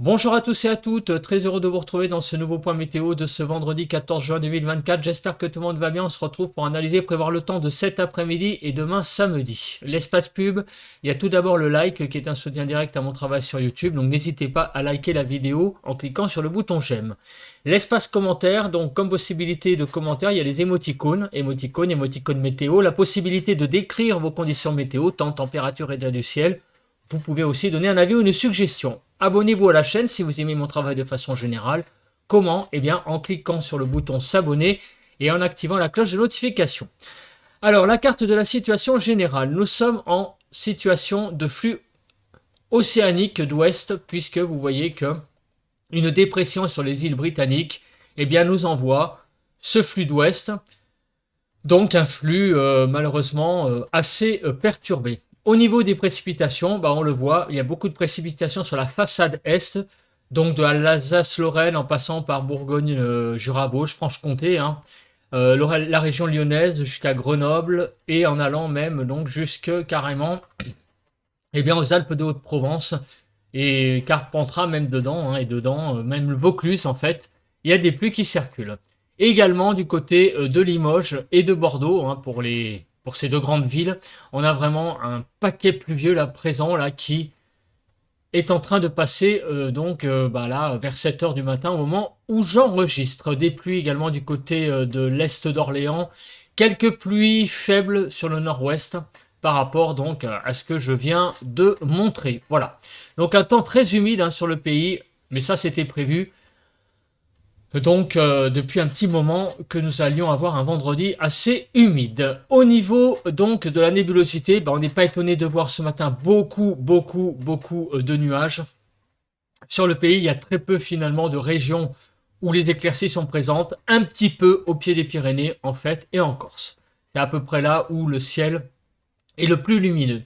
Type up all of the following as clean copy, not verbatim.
Bonjour à tous et à toutes, très heureux de vous retrouver dans ce nouveau point météo de ce vendredi 14 juin 2024. J'espère que tout le monde va bien. On se retrouve pour analyser et prévoir le temps de cet après-midi et demain samedi. L'espace pub, il y a tout d'abord le like qui est un soutien direct à mon travail sur YouTube, donc n'hésitez pas à liker la vidéo en cliquant sur le bouton j'aime. L'espace commentaire, donc comme possibilité de commentaire, il y a les émoticônes, émoticônes météo, la possibilité de décrire vos conditions météo, temps, température, état du ciel. Vous pouvez aussi donner un avis ou une suggestion. Abonnez-vous à la chaîne si vous aimez mon travail de façon générale. Comment? Eh bien, en cliquant sur le bouton s'abonner et en activant la cloche de notification. Alors, la carte de la situation générale. Nous sommes en situation de flux océanique d'ouest, puisque vous voyez que une dépression sur les îles britanniques, eh bien, nous envoie ce flux d'ouest. Donc, un flux malheureusement assez perturbé. Au niveau des précipitations, on le voit, il y a beaucoup de précipitations sur la façade est, donc de l'Alsace-Lorraine en passant par Bourgogne, Jura, Vosges, Franche-Comté, la région lyonnaise jusqu'à Grenoble et en allant même donc jusque carrément aux Alpes de Haute-Provence et Carpentras même dedans, et dedans même le Vaucluse en fait, il y a des pluies qui circulent. Et également du côté de Limoges et de Bordeaux, pour ces deux grandes villes, on a vraiment un paquet pluvieux là présent là qui est en train de passer là vers 7 heures du matin au moment où j'enregistre. Des pluies également du côté de l'est d'Orléans, quelques pluies faibles sur le nord-ouest par rapport donc à ce que je viens de montrer. Voilà. Donc un temps très humide sur le pays, mais ça c'était prévu. Donc depuis un petit moment que nous allions avoir un vendredi assez humide. Au niveau donc de la nébulosité, on n'est pas étonné de voir ce matin beaucoup de nuages. Sur le pays, il y a très peu finalement de régions où les éclaircies sont présentes, un petit peu au pied des Pyrénées en fait et en Corse. C'est à peu près là où le ciel est le plus lumineux.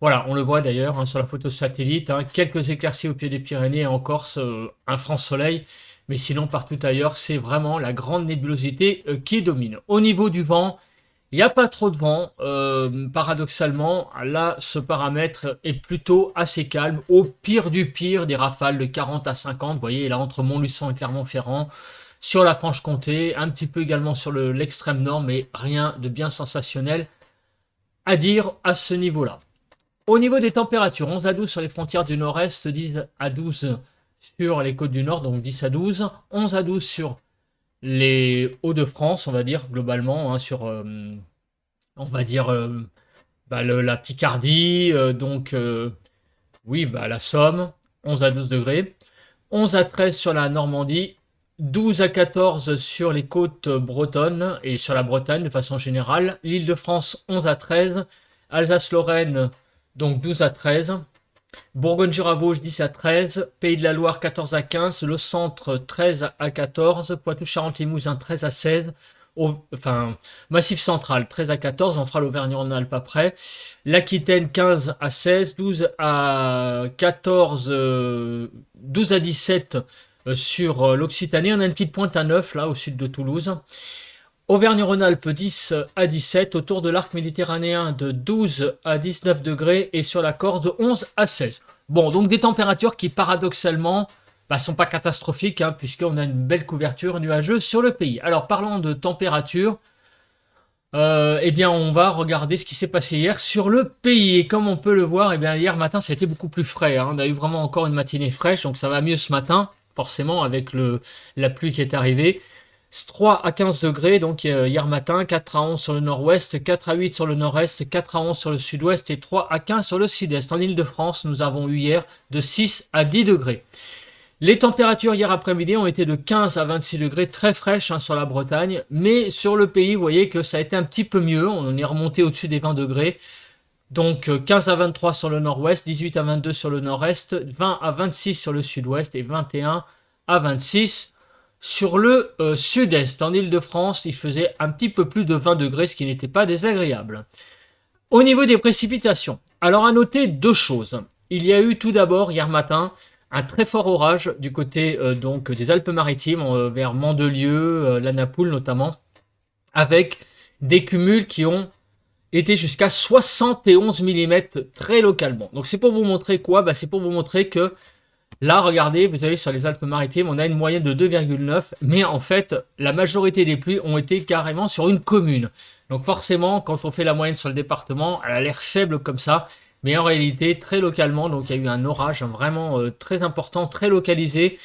Voilà, on le voit d'ailleurs sur la photo satellite, quelques éclaircies au pied des Pyrénées et en Corse, un franc soleil. Mais sinon, partout ailleurs, c'est vraiment la grande nébulosité qui domine. Au niveau du vent, il n'y a pas trop de vent. Paradoxalement, là, ce paramètre est plutôt assez calme. Au pire du pire, des rafales de 40 à 50. Vous voyez, là, entre Montluçon et Clermont-Ferrand, sur la Franche-Comté, un petit peu également sur l'extrême nord, mais rien de bien sensationnel à dire à ce niveau-là. Au niveau des températures, 11 à 12 sur les frontières du nord-est, 10 à 12 sur les côtes du nord, donc 10 à 12, 11 à 12 sur les Hauts-de-France, on va dire globalement, sur la Picardie, la Somme, 11 à 12 degrés, 11 à 13 sur la Normandie, 12 à 14 sur les côtes bretonnes et sur la Bretagne de façon générale, l'Île-de-France 11 à 13, Alsace-Lorraine donc 12 à 13, Bourgogne-Jura-Vosges 10 à 13, Pays de la Loire 14 à 15, le centre 13 à 14, Poitou-Charentes-Limousin 13 à 16, Massif central 13 à 14, on fera l'Auvergne-Rhône-Alpes après, l'Aquitaine 15 à 16, 12 à 14, 12 à 17 sur l'Occitanie, on a une petite pointe à 9 là au sud de Toulouse. Auvergne-Rhône-Alpes 10 à 17, autour de l'arc méditerranéen de 12 à 19 degrés et sur la Corse de 11 à 16. Bon, donc des températures qui paradoxalement sont pas catastrophiques puisqu'on a une belle couverture nuageuse sur le pays. Alors parlons de température, on va regarder ce qui s'est passé hier sur le pays. Et comme on peut le voir, hier matin c'était beaucoup plus frais. On a eu vraiment encore une matinée fraîche, donc ça va mieux ce matin, forcément avec la pluie qui est arrivée. 3 à 15 degrés, donc hier matin, 4 à 11 sur le nord-ouest, 4 à 8 sur le nord-est, 4 à 11 sur le sud-ouest et 3 à 15 sur le sud-est. En Ile-de-France, nous avons eu hier de 6 à 10 degrés. Les températures hier après-midi ont été de 15 à 26 degrés, très fraîches sur la Bretagne, mais sur le pays, vous voyez que ça a été un petit peu mieux, on est remonté au-dessus des 20 degrés. Donc 15 à 23 sur le nord-ouest, 18 à 22 sur le nord-est, 20 à 26 sur le sud-ouest et 21 à 26 sur le sud-est. En Ile-de-France, il faisait un petit peu plus de 20 degrés, ce qui n'était pas désagréable. Au niveau des précipitations, alors à noter deux choses. Il y a eu tout d'abord hier matin un très fort orage du côté des Alpes-Maritimes, vers Mandelieu, la Napoule notamment, avec des cumuls qui ont été jusqu'à 71 mm très localement. Donc c'est pour vous montrer quoi? C'est pour vous montrer que Là, regardez, vous avez sur les Alpes-Maritimes, on a une moyenne de 2,9, mais en fait, la majorité des pluies ont été carrément sur une commune. Donc forcément, quand on fait la moyenne sur le département, elle a l'air faible comme ça, mais en réalité, très localement, donc il y a eu un orage vraiment très important, très localisé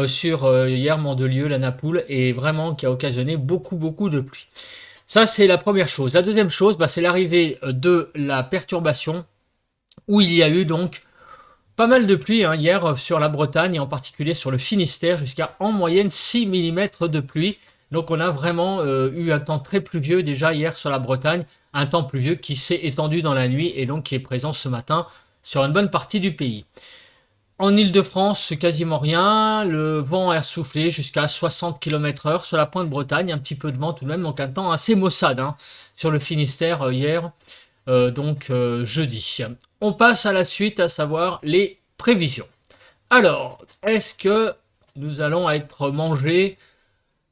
sur hier Mandelieu, la Napoule, et vraiment qui a occasionné beaucoup de pluie. Ça, c'est la première chose. La deuxième chose, c'est l'arrivée de la perturbation, où il y a eu donc pas mal de pluie hier sur la Bretagne, et en particulier sur le Finistère, jusqu'à en moyenne 6 mm de pluie. Donc on a vraiment eu un temps très pluvieux déjà hier sur la Bretagne, un temps pluvieux qui s'est étendu dans la nuit et donc qui est présent ce matin sur une bonne partie du pays. En Île-de-France, quasiment rien. Le vent a soufflé jusqu'à 60 km/h sur la pointe Bretagne. Un petit peu de vent tout de même, donc un temps assez maussade sur le Finistère hier, jeudi. On passe à la suite, à savoir les prévisions. Alors, est-ce que nous allons être mangés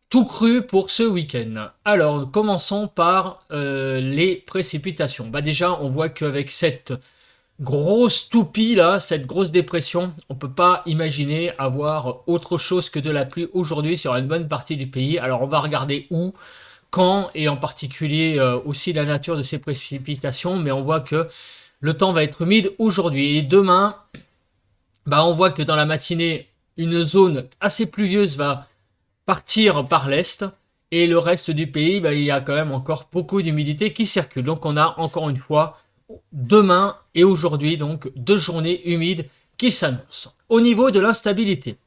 tout cru pour ce week-end? Alors, commençons par les précipitations. Déjà, on voit qu'avec cette grosse toupie là, cette grosse dépression, on peut pas imaginer avoir autre chose que de la pluie aujourd'hui sur une bonne partie du pays. Alors on va regarder où, quand et en particulier aussi la nature de ces précipitations, mais on voit que le temps va être humide aujourd'hui et demain. On voit que dans la matinée, une zone assez pluvieuse va partir par l'est et le reste du pays, il y a quand même encore beaucoup d'humidité qui circule. Donc on a encore une fois demain et aujourd'hui, donc 2 journées humides qui s'annoncent. Au niveau de l'instabilité,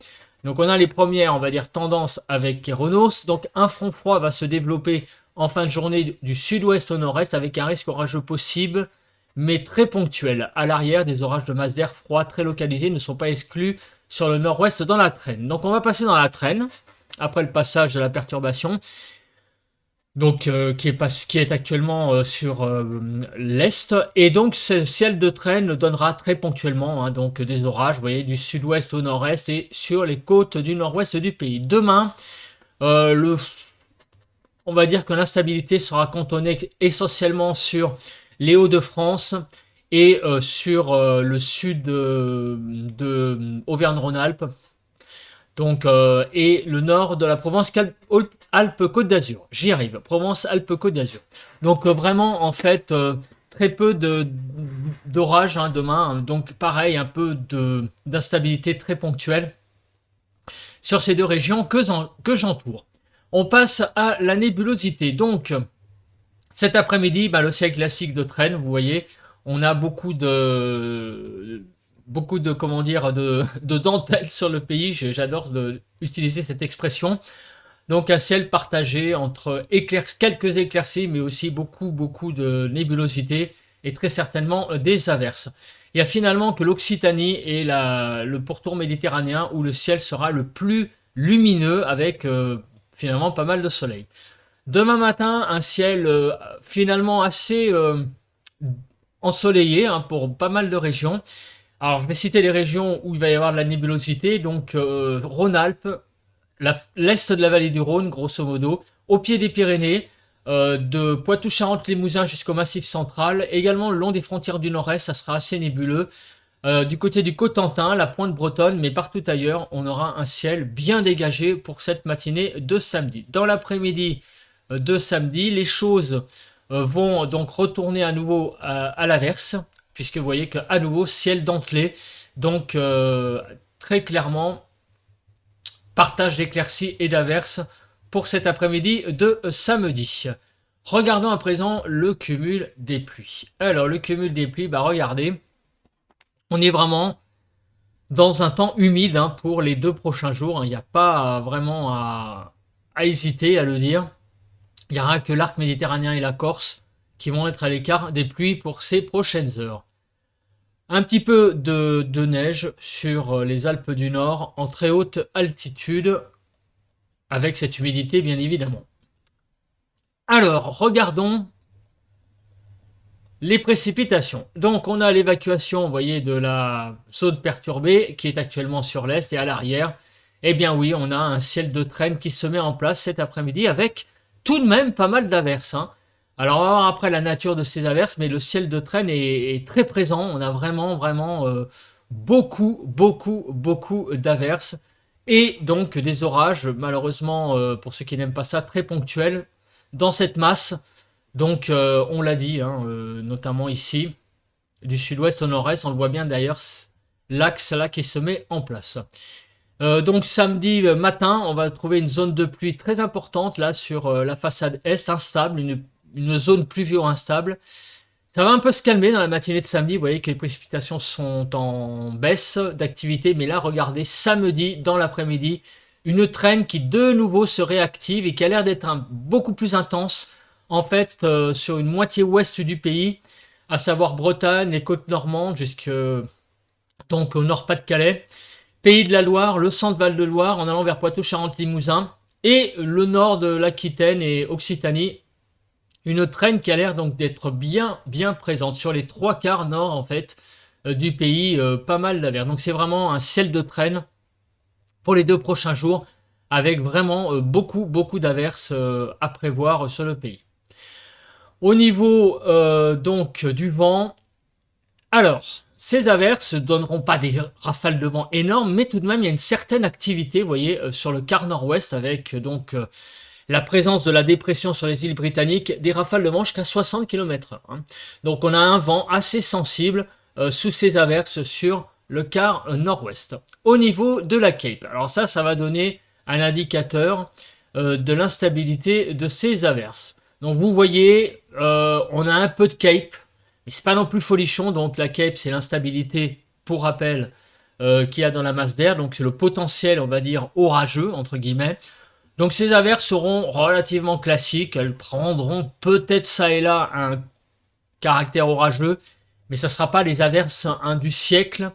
donc on a les premières, on va dire, tendances avec Kéronos. Donc un front froid va se développer en fin de journée du sud-ouest au nord-est avec un risque orageux possible, mais très ponctuel. À l'arrière, des orages de masse d'air froid très localisés ne sont pas exclus sur le nord-ouest dans la traîne. Donc on va passer dans la traîne, après le passage de la perturbation. Donc qui est actuellement sur l'est, et donc ce ciel de traîne donnera très ponctuellement donc des orages, vous voyez, du sud-ouest au nord-est et sur les côtes du nord-ouest du pays. Demain, on va dire que l'instabilité sera cantonnée essentiellement sur les Hauts-de-France et sur le sud de Auvergne-Rhône-Alpes. Donc, et le nord de la Provence-Alpes-Côte d'Azur. J'y arrive, Provence-Alpes-Côte d'Azur. Donc, vraiment, en fait, très peu d'orage demain. Donc, pareil, un peu d'instabilité très ponctuelle sur ces deux régions que j'entoure. On passe à la nébulosité. Donc, cet après-midi, le ciel classique de traîne, vous voyez, on a beaucoup de dentelle sur le pays. J'adore utiliser cette expression. Donc un ciel partagé entre quelques éclaircies, mais aussi beaucoup de nébulosité et très certainement des averses. Il y a finalement que l'Occitanie et le pourtour méditerranéen où le ciel sera le plus lumineux avec finalement pas mal de soleil. Demain matin, un ciel finalement assez ensoleillé pour pas mal de régions. Alors, je vais citer les régions où il va y avoir de la nébulosité. Donc, Rhône-Alpes, l'est de la vallée du Rhône, grosso modo, au pied des Pyrénées, de Poitou-Charentes-Limousin jusqu'au Massif central. Également, le long des frontières du nord-est, ça sera assez nébuleux. Du côté du Cotentin, la pointe bretonne, mais partout ailleurs, on aura un ciel bien dégagé pour cette matinée de samedi. Dans l'après-midi de samedi, les choses vont donc retourner à nouveau à l'averse, puisque vous voyez qu'à nouveau, ciel dentelé, donc très clairement, partage d'éclaircies et d'averses pour cet après-midi de samedi. Regardons à présent le cumul des pluies. Alors, le cumul des pluies, regardez, on est vraiment dans un temps humide pour les 2 prochains jours. Il n'y a pas vraiment à hésiter à le dire. Il n'y aura que l'arc méditerranéen et la Corse qui vont être à l'écart des pluies pour ces prochaines heures. Un petit peu de neige sur les Alpes du Nord en très haute altitude, avec cette humidité bien évidemment. Alors, regardons les précipitations. Donc, on a l'évacuation, vous voyez, de la zone perturbée qui est actuellement sur l'est et à l'arrière. Eh bien oui, on a un ciel de traîne qui se met en place cet après-midi avec tout de même pas mal d'averses. Alors, on va voir après la nature de ces averses, mais le ciel de traîne est très présent. On a vraiment beaucoup d'averses et donc des orages, malheureusement pour ceux qui n'aiment pas ça, très ponctuels dans cette masse. Donc on l'a dit, hein, notamment ici, du sud-ouest au nord-est, on le voit bien d'ailleurs, l'axe là qui se met en place. Donc samedi matin, on va trouver une zone de pluie très importante là sur la façade est, instable, une zone pluvio instable. Ça va un peu se calmer dans la matinée de samedi, vous voyez que les précipitations sont en baisse d'activité, mais là regardez, samedi dans l'après-midi, une traîne qui de nouveau se réactive et qui a l'air d'être beaucoup plus intense en fait sur une moitié ouest du pays, à savoir Bretagne, les côtes normandes jusque donc au Nord-Pas-de-Calais. Pays de la Loire, le centre Val-de-Loire, en allant vers Poitou-Charentes-Limousin, et le nord de l'Aquitaine et Occitanie. Une traîne qui a l'air donc d'être bien présente sur les 3/4 nord en fait du pays, pas mal d'averses. Donc c'est vraiment un ciel de traîne pour les 2 prochains jours, avec vraiment beaucoup d'averses à prévoir sur le pays. Au niveau donc du vent, alors, ces averses ne donneront pas des rafales de vent énormes, mais tout de même, il y a une certaine activité, vous voyez, sur le quart nord-ouest, avec donc la présence de la dépression sur les îles britanniques, des rafales de vent jusqu'à 60 km/h. Hein. Donc, on a un vent assez sensible sous ces averses sur le quart nord-ouest. Au niveau de la Cape, alors ça va donner un indicateur de l'instabilité de ces averses. Donc, vous voyez, on a un peu de Cape, mais c'est pas non plus folichon. Donc la Cape, c'est l'instabilité, pour rappel, qu'il y a dans la masse d'air. Donc c'est le potentiel, on va dire, orageux, entre guillemets. Donc ces averses seront relativement classiques. Elles prendront peut-être ça et là un caractère orageux, mais ça ne sera pas les averses du siècle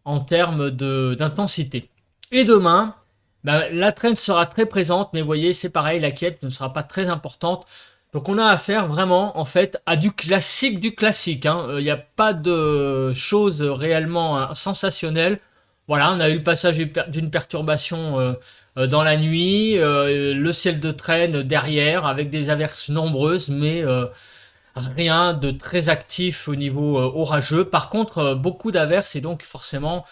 en termes d'intensité. Et demain, la traîne sera très présente, mais vous voyez, c'est pareil, la Cape ne sera pas très importante. Donc on a affaire vraiment en fait à du classique du classique. Il n'y a pas de choses réellement sensationnelles. Voilà, on a eu le passage d'une perturbation dans la nuit, le ciel de traîne derrière avec des averses nombreuses, mais rien de très actif au niveau orageux. Par contre, beaucoup d'averses et donc forcément,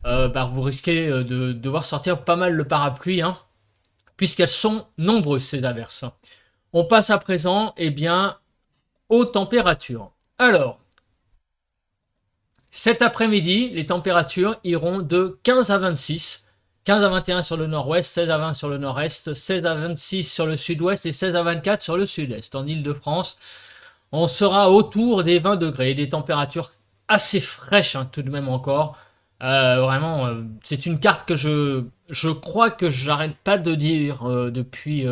vous risquez de devoir sortir pas mal le parapluie, hein, puisqu'elles sont nombreuses ces averses. On passe à présent, eh bien, aux températures. Alors, cet après-midi, les températures iront de 15 à 26. 15 à 21 sur le nord-ouest, 16 à 20 sur le nord-est, 16 à 26 sur le sud-ouest et 16 à 24 sur le sud-est. En Ile-de-France, on sera autour des 20 degrés, des températures assez fraîches, hein, tout de même encore. Vraiment, c'est une carte que je crois que j'arrête pas de dire depuis...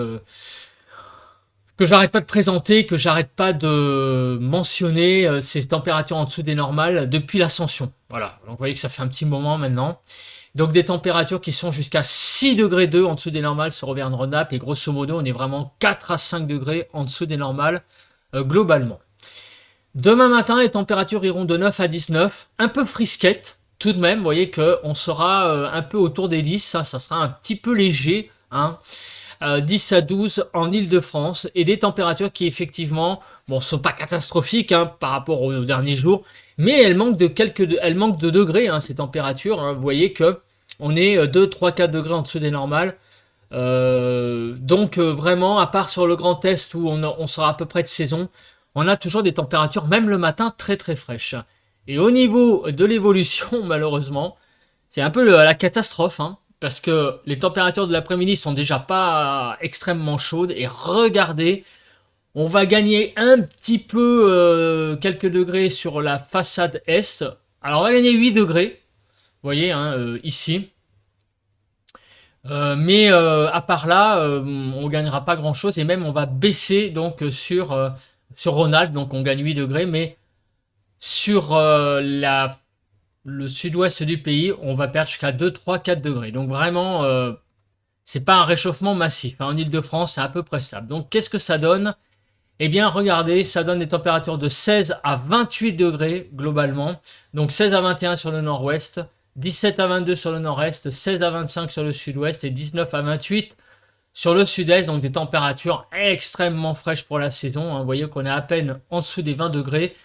que j'arrête pas de présenter, que j'arrête pas de mentionner ces températures en dessous des normales depuis l'ascension. Voilà, donc vous voyez que ça fait un petit moment maintenant. Donc des températures qui sont jusqu'à 6 degrés 2 en dessous des normales sur Auvergne-Rhône-Alpes et grosso modo on est vraiment 4 à 5 degrés en dessous des normales globalement. Demain matin les températures iront de 9 à 19, un peu frisquettes tout de même, vous voyez qu'on sera un peu autour des 10, ça sera un petit peu léger, hein. 10 à 12 en Ile-de-France et des températures qui effectivement sont pas catastrophiques hein, par rapport aux derniers jours, mais elles manquent de degrés hein, ces températures. Hein. Vous voyez que on est 2, 3, 4 degrés en dessous des normales. Donc vraiment, à part sur le Grand Est où on sera à peu près de saison, on a toujours des températures, même le matin, très très fraîches. Et au niveau de l'évolution, malheureusement, c'est un peu la catastrophe, hein. Parce que les températures de l'après-midi sont déjà pas extrêmement chaudes. Et regardez, on va gagner un petit peu quelques degrés sur la façade est. Alors on va gagner 8 degrés, vous voyez, hein, ici. Mais à part là, on gagnera pas grand-chose. Et même on va baisser donc sur Rhône-Alpes, donc on gagne 8 degrés. Mais sur le sud-ouest du pays, on va perdre jusqu'à 2, 3, 4 degrés. Donc vraiment, c'est pas un réchauffement massif. Hein. En Ile-de-France, c'est à peu près stable. Donc qu'est-ce que ça donne? Eh bien, regardez, ça donne des températures de 16 à 28 degrés globalement. Donc 16 à 21 sur le nord-ouest, 17 à 22 sur le nord-est, 16 à 25 sur le sud-ouest et 19 à 28 sur le sud-est. Donc des températures extrêmement fraîches pour la saison. Hein. Vous voyez qu'on est à peine en dessous des 20 degrés.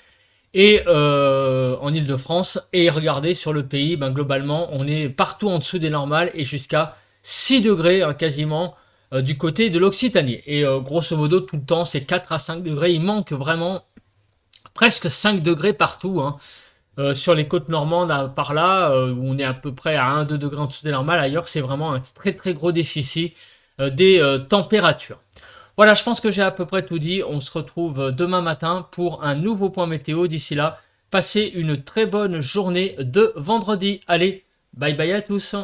et en Île-de-France. Et regardez sur le pays, ben, globalement, on est partout en dessous des normales et jusqu'à 6 degrés hein, quasiment du côté de l'Occitanie. Et grosso modo, tout le temps, c'est 4 à 5 degrés. Il manque vraiment presque 5 degrés partout. Hein. Sur les côtes normandes, par là, où on est à peu près à 1-2 degrés en dessous des normales. Ailleurs, c'est vraiment un très très gros déficit des températures. Voilà, je pense que j'ai à peu près tout dit. On se retrouve demain matin pour un nouveau point météo. D'ici là, passez une très bonne journée de vendredi. Allez, bye bye à tous.